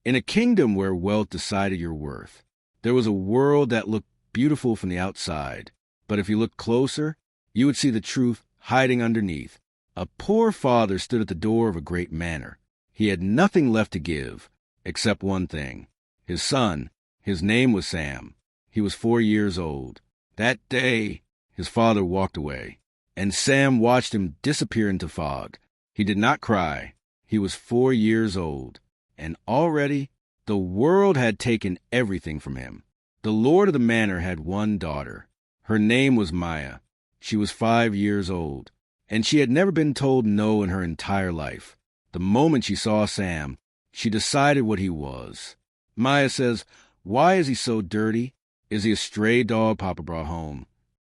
In a kingdom where wealth decided your worth, there was a world that looked beautiful from the outside, but if you looked closer, you would see the truth hiding underneath. A poor father stood at the door of a great manor. He had nothing left to give, except one thing. His son. His name was Sam. He was 4 years old. That day, his father walked away, and Sam watched him disappear into fog. He did not cry. He was 4 years old, and already the world had taken everything from him. The lord of the manor had one daughter. Her name was Maya. She was 5 years old, and she had never been told no in her entire life. The moment she saw Sam, she decided what he was. Maya says, "Why is he so dirty? Is he a stray dog Papa brought home?"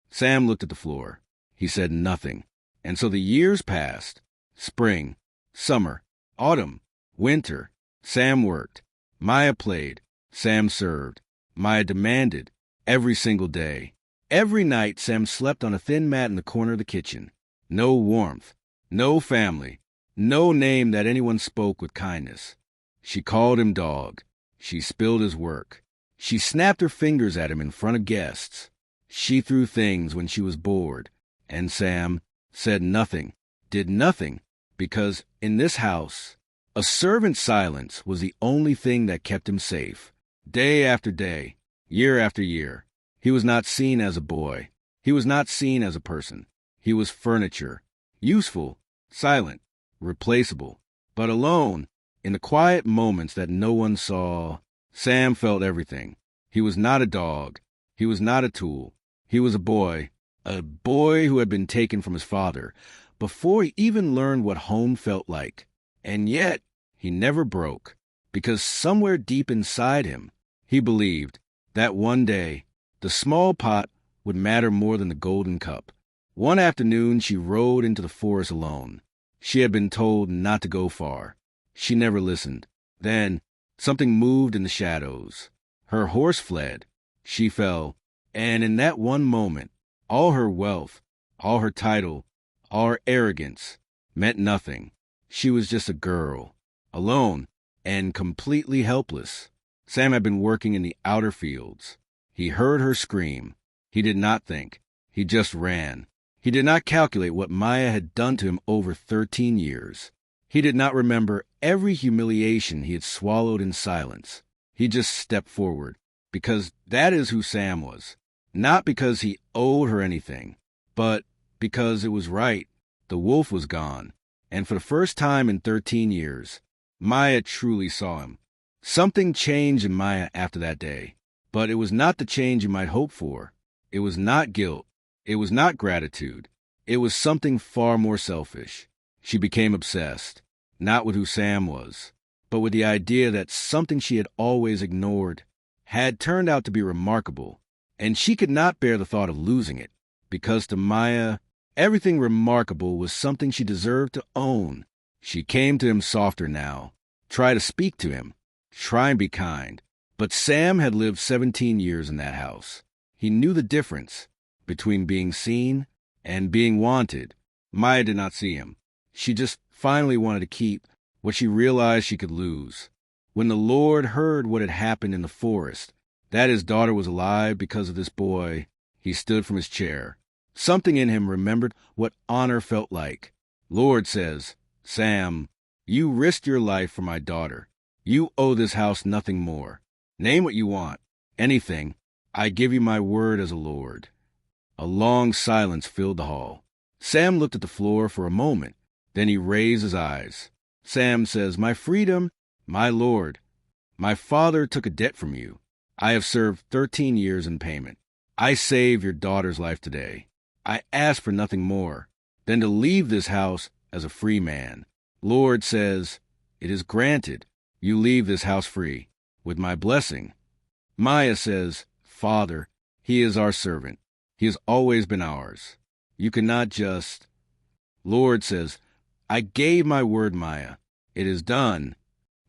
Sam looked at the floor. He said nothing. And so the years passed. Spring, summer, autumn, winter. Sam worked. Maya played. Sam served. Maya demanded every single day. Every night, Sam slept on a thin mat in the corner of the kitchen. No warmth, no family, no name that anyone spoke with kindness. She called him dog. She spilled his work. She snapped her fingers at him in front of guests. She threw things when she was bored. And Sam said nothing, did nothing, because in this house, a servant's silence was the only thing that kept him safe. Day after day, year after year, he was not seen as a boy. He was not seen as a person. He was furniture, useful, silent, replaceable. But alone, in the quiet moments that no one saw, Sam felt everything. He was not a dog. He was not a tool. He was a boy who had been taken from his father before he even learned what home felt like. And yet, he never broke, because somewhere deep inside him, he believed that one day, the small pot would matter more than the golden cup. One afternoon, she rode into the forest alone. She had been told not to go far. She never listened. Then, something moved in the shadows. Her horse fled. She fell. And in that one moment, all her wealth, all her title, all her arrogance meant nothing. She was just a girl, alone and completely helpless. Sam had been working in the outer fields. He heard her scream. He did not think. He just ran. He did not calculate what Maya had done to him over 13 years. He did not remember every humiliation he had swallowed in silence. He just stepped forward, because that is who Sam was. Not because he owed her anything, but because it was right. The wolf was gone, and for the first time in 13 years, Maya truly saw him. Something changed in Maya after that day, but it was not the change you might hope for. It was not guilt. It was not gratitude. It was something far more selfish. She became obsessed, not with who Sam was, but with the idea that something she had always ignored had turned out to be remarkable, and she could not bear the thought of losing it, because to Maya, everything remarkable was something she deserved to own. She came to him softer now, try to speak to him, try and be kind. But Sam had lived 17 years in that house. He knew the difference between being seen and being wanted. Maya did not see him. She just finally wanted to keep what she realized she could lose. When the Lord heard what had happened in the forest, that his daughter was alive because of this boy, he stood from his chair. Something in him remembered what honor felt like. Lord says, "Sam, you risked your life for my daughter. You owe this house nothing more. Name what you want. Anything. I give you my word as a lord." A long silence filled the hall. Sam looked at the floor for a moment. Then he raised his eyes. Sam says, "My freedom, my lord, my father took a debt from you. I have served 13 years in payment. I save your daughter's life today. I ask for nothing more than to leave this house as a free man. Lord says, it is granted. You leave this house free, with my blessing." Maya says, "Father, he is our servant. He has always been ours. You cannot just..." Lord says, "I gave my word, Maya. It is done."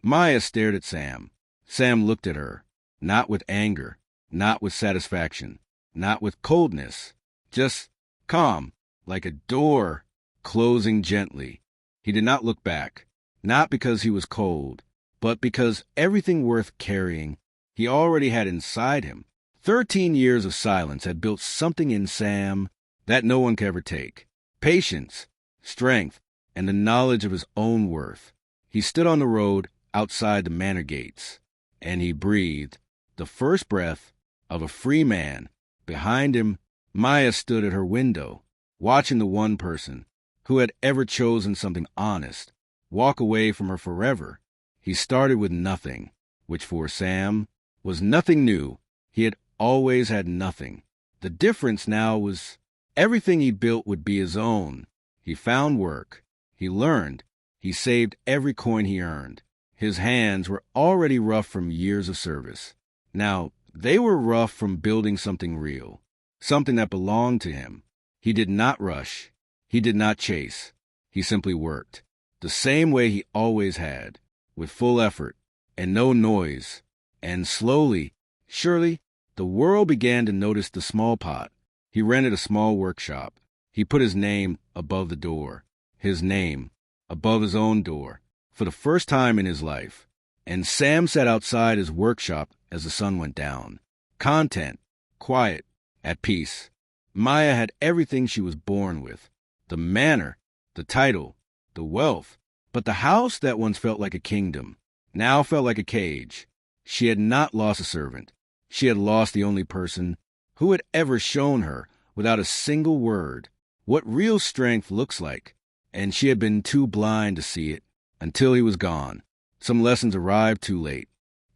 Maya stared at Sam. Sam looked at her, not with anger, not with satisfaction, not with coldness, just calm, like a door closing gently. He did not look back, not because he was cold, but because everything worth carrying he already had inside him. 13 years of silence had built something in Sam that no one could ever take. Patience, strength, and the knowledge of his own worth. He stood on the road outside the manor gates, and he breathed the first breath of a free man. Behind him, Maya stood at her window, watching the one person who had ever chosen something honest walk away from her forever. He started with nothing, which for Sam was nothing new. He had always had nothing. The difference now was everything he built would be his own. He found work. He learned. He saved every coin he earned. His hands were already rough from years of service. Now, they were rough from building something real, something that belonged to him. He did not rush. He did not chase. He simply worked, the same way he always had, with full effort and no noise. And slowly, surely, the world began to notice the small pot. He rented a small workshop. He put his name above the door, his name above his own door, for the first time in his life. And Sam sat outside his workshop as the sun went down. Content, quiet, at peace. Maya had everything she was born with. The manor, the title, the wealth. But the house that once felt like a kingdom now felt like a cage. She had not lost a servant. She had lost the only person who had ever shown her, without a single word, what real strength looks like. And she had been too blind to see it until he was gone. Some lessons arrived too late.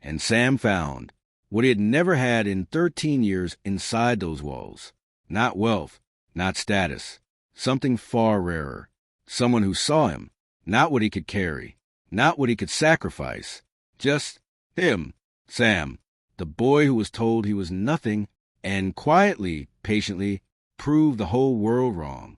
And Sam found what he had never had in 13 years inside those walls. Not wealth, not status. Something far rarer. Someone who saw him, not what he could carry, not what he could sacrifice. Just him, Sam, the boy who was told he was nothing and quietly, patiently proved the whole world wrong.